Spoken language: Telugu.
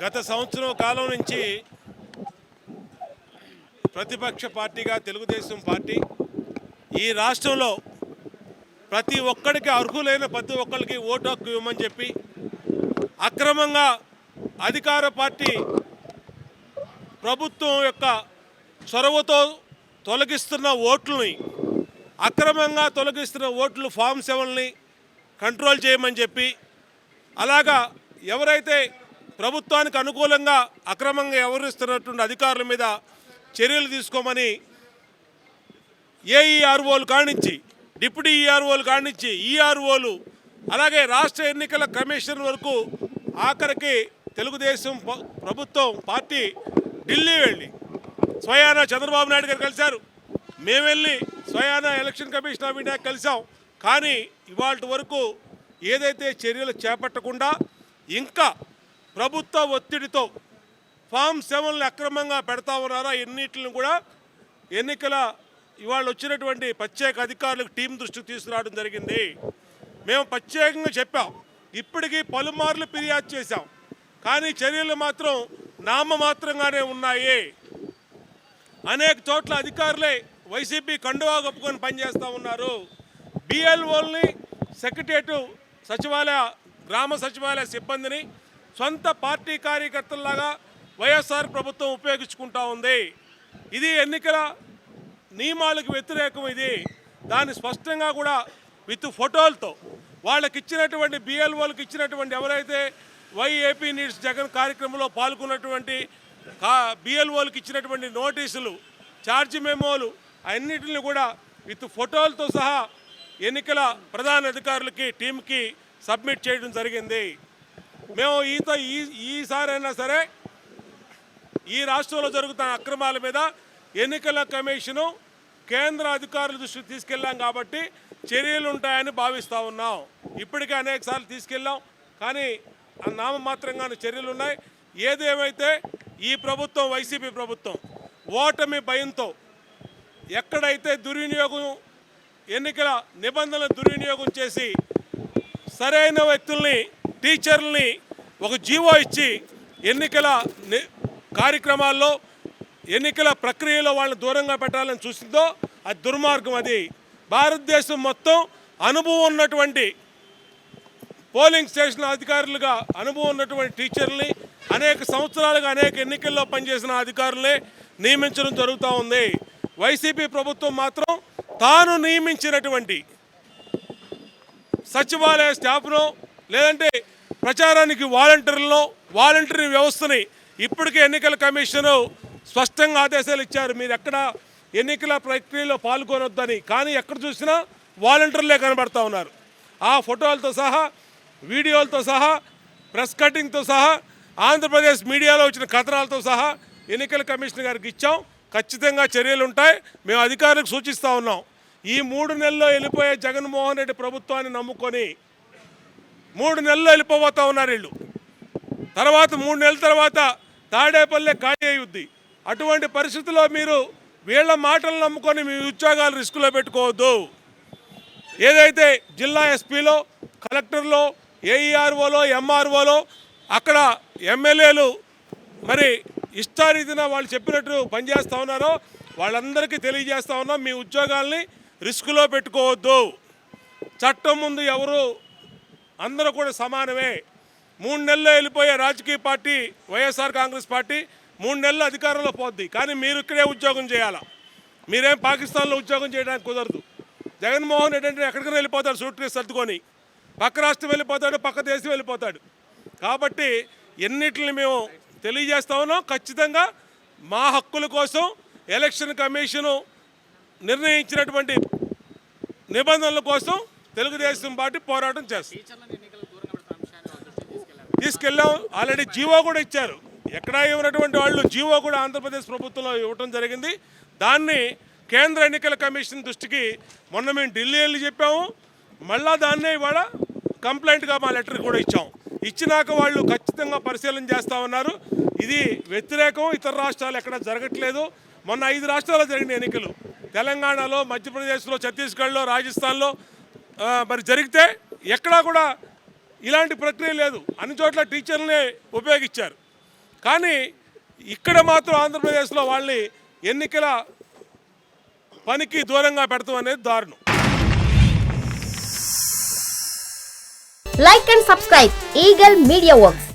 గత సంవత్సరం కాలం నుంచి ప్రతిపక్ష పార్టీగా తెలుగుదేశం పార్టీ ఈ రాష్ట్రంలో ప్రతి ఒక్కడికి అర్హులైన ప్రతి ఒక్కరికి ఓటు హక్కు ఇవ్వమని చెప్పి అక్రమంగా అధికార పార్టీ ప్రభుత్వం యొక్క చొరవతో తొలగిస్తున్న ఓట్లని అక్రమంగా తొలగిస్తున్న ఓట్లు ఫామ్ 7ని కంట్రోల్ చేయమని చెప్పి అలాగా ఎవరైతే ప్రభుత్వానికి అనుకూలంగా అక్రమంగా వ్యవహరిస్తున్నటువంటి అధికారుల మీద చర్యలు తీసుకోమని ఏఈఆర్ఓలు కానించి డిప్యూటీ ఈఆర్ఓలు కానించి ఈఆర్ఓలు అలాగే రాష్ట్ర ఎన్నికల కమిషన్ వరకు ఆఖరికి తెలుగుదేశం ప్రభుత్వం పార్టీ ఢిల్లీ వెళ్ళి స్వయానా చంద్రబాబు నాయుడు గారు కలిశారు. మేము వెళ్ళి స్వయానా ఎలక్షన్ కమిషన్ ఆఫ్ ఇండియా కలిసాం. కానీ ఇవాళ వరకు ఏదైతే చర్యలు చేపట్టకుండా ఇంకా ప్రభుత్వ ఒత్తిడితో ఫామ్ 7ని అక్రమంగా పెడతా ఉన్నారో ఎన్నిటిని కూడా ఎన్నికల ఇవాళ వచ్చినటువంటి ప్రత్యేక అధికారులకు టీం దృష్టికి తీసుకురావడం జరిగింది. మేము ప్రత్యేకంగా చెప్పాం, ఇప్పటికీ పలుమార్లు ఫిర్యాదు చేశాం, కానీ చర్యలు మాత్రం నామమాత్రంగానే ఉన్నాయి. అనేక చోట్ల అధికారులే వైసీపీ కండువా కప్పుకొని పనిచేస్తూ ఉన్నారు. బిఎల్ఓల్ని సెక్రటేరియట్ సచివాలయ గ్రామ సచివాలయ సిబ్బందిని సొంత పార్టీ కార్యకర్తల్లాగా వైఎస్ఆర్ ప్రభుత్వం ఉపయోగించుకుంటూ ఉంది. ఇది ఎన్నికల నియమాలకు వ్యతిరేకం. ఇది దాన్ని స్పష్టంగా కూడా విత్ ఫోటోలతో వాళ్ళకి ఇచ్చినటువంటి బిఎల్ఓలకు ఇచ్చినటువంటి ఎవరైతే వైఏపీ నీడ్స్ జగన్ కార్యక్రమంలో పాల్గొన్నటువంటి బిఎల్ఓలకు ఇచ్చినటువంటి నోటీసులు ఛార్జ్ మెమోలు అన్నిటిని కూడా విత్ ఫోటోలతో సహా ఎన్నికల ప్రధాన అధికారులకి టీంకి సబ్మిట్ చేయడం జరిగింది. మేము ఈసారైనా సరే ఈ రాష్ట్రంలో జరుగుతున్న అక్రమాల మీద ఎన్నికల కమిషను కేంద్ర అధికారుల దృష్టికి తీసుకెళ్ళాం కాబట్టి చర్యలు ఉంటాయని భావిస్తూ ఉన్నాం. ఇప్పటికే అనేక సార్లు తీసుకెళ్ళాం, కానీ నామమాత్రంగానే చర్యలు ఉన్నాయి. ఏదేమైతే ఈ ప్రభుత్వం వైసీపీ ప్రభుత్వం ఓటమి భయంతో ఎక్కడైతే దుర్వినియోగం ఎన్నికల నిబంధనలు దుర్వినియోగం చేసి సరైన వ్యక్తుల్ని టీచర్లని ఒక జీవో ఇచ్చి ఎన్నికల కార్యక్రమాల్లో ఎన్నికల ప్రక్రియలో వాళ్ళని దూరంగా పెట్టాలని చూసిందో అది దుర్మార్గం. అది భారతదేశం మొత్తం అనుభవం ఉన్నటువంటి పోలింగ్ స్టేషన్ అధికారులుగా అనుభవం ఉన్నటువంటి టీచర్లని అనేక సంవత్సరాలుగా అనేక ఎన్నికల్లో పనిచేసిన అధికారులే నియమించడం జరుగుతూ ఉంది. వైసీపీ ప్రభుత్వం మాత్రం తాను నియమించినటువంటి సచివాలయ స్టాఫ్ను లేదంటే ప్రచారానికి వాలంటరీ వ్యవస్థని ఇప్పటికే ఎన్నికల కమిషను స్పష్టంగా ఆదేశాలు ఇచ్చారు, మీరు ఎక్కడ ఎన్నికల ప్రక్రియలో పాల్గొనొద్దని. కానీ ఎక్కడ చూసినా వాలంటీర్లే కనబడతా ఉన్నారు. ఆ ఫోటోలతో సహా వీడియోలతో సహా ప్రెస్ కటింగ్తో సహా ఆంధ్రప్రదేశ్ మీడియాలో వచ్చిన కథనాలతో సహా ఎన్నికల కమిషనర్ గారికి ఇచ్చాం. ఖచ్చితంగా చర్యలు ఉంటాయి. మేము అధికారులకు సూచిస్తూ ఉన్నాం. ఈ 3 నెలల్లో వెళ్ళిపోయే జగన్మోహన్ రెడ్డి ప్రభుత్వాన్ని నమ్ముకొని 3 నెలల్లో వెళ్ళిపోతా ఉన్నారు వీళ్ళు. తర్వాత 3 నెలల తర్వాత తాడేపల్లె ఖాళీ అయ్యుద్ది. అటువంటి పరిస్థితుల్లో మీరు వీళ్ళ మాటలు నమ్ముకొని మీ ఉద్యోగాలు రిస్కులో పెట్టుకోవద్దు. ఏదైతే జిల్లా ఎస్పీలో కలెక్టర్లో ఏఈఆర్ఓలో ఎంఆర్ఓలో అక్కడ ఎమ్మెల్యేలు మరి ఇష్టారీతిన వాళ్ళు చెప్పినట్టు పనిచేస్తూ ఉన్నారో వాళ్ళందరికీ తెలియజేస్తూ ఉన్నాం, మీ ఉద్యోగాల్ని రిస్కులో పెట్టుకోవద్దు. చట్టం ముందు ఎవరు అందరూ కూడా సమానమే. 3 నెలల్లో వెళ్ళిపోయే రాజకీయ పార్టీ వైఎస్ఆర్ కాంగ్రెస్ పార్టీ 3 నెలలు అధికారంలో పోద్ది, కానీ మీరు ఇక్కడే ఉద్యోగం చేయాలా. మీరేం పాకిస్తాన్లో ఉద్యోగం చేయడానికి కుదరదు. జగన్మోహన్ రెడ్డి అంటే ఎక్కడికైనా వెళ్ళిపోతాడు సూట్ కేసు సర్దుకొని, పక్క రాష్ట్రం వెళ్ళిపోతాడు, పక్క దేశం వెళ్ళిపోతాడు. కాబట్టి ఎన్నిటిని మేము తెలియజేస్తా ఉన్నాం. ఖచ్చితంగా మా హక్కుల కోసం ఎలక్షన్ కమిషను నిర్ణయించినటువంటి నిబంధనల కోసం తెలుగుదేశం పార్టీ పోరాటం చేస్తుంది. తీసుకెళ్ళాం. ఆల్రెడీ జీవో కూడా ఇచ్చారు. ఎక్కడా ఇవ్వనటువంటి వాళ్ళు జీవో కూడా ఆంధ్రప్రదేశ్ ప్రభుత్వంలో ఇవ్వడం జరిగింది. దాన్ని కేంద్ర ఎన్నికల కమిషన్ దృష్టికి మొన్న మేము ఢిల్లీ వెళ్ళి చెప్పాము. మళ్ళా దాన్నే ఇవాళ కంప్లైంట్గా మా లెటర్ కూడా ఇచ్చాం. ఇచ్చినాక వాళ్ళు ఖచ్చితంగా పరిశీలన చేస్తూ ఉన్నారు. ఇది వ్యతిరేకం, ఇతర రాష్ట్రాలు ఎక్కడ జరగట్లేదు. మొన్న 5 రాష్ట్రాల్లో జరిగిన ఎన్నికలు తెలంగాణలో, మధ్యప్రదేశ్లో, ఛత్తీస్గఢ్లో, రాజస్థాన్లో మరి జరిగితే ఎక్కడా కూడా ఇలాంటి ప్రక్రియ లేదు. అన్ని చోట్ల టీచర్లనే ఉపయోగించారు. కానీ ఇక్కడ మాత్రం ఆంధ్రప్రదేశ్లో వాళ్ళని ఎన్నికల పనికి దూరంగా పెడతాం అనేది దారుణం. Like and subscribe Eagle Media Works.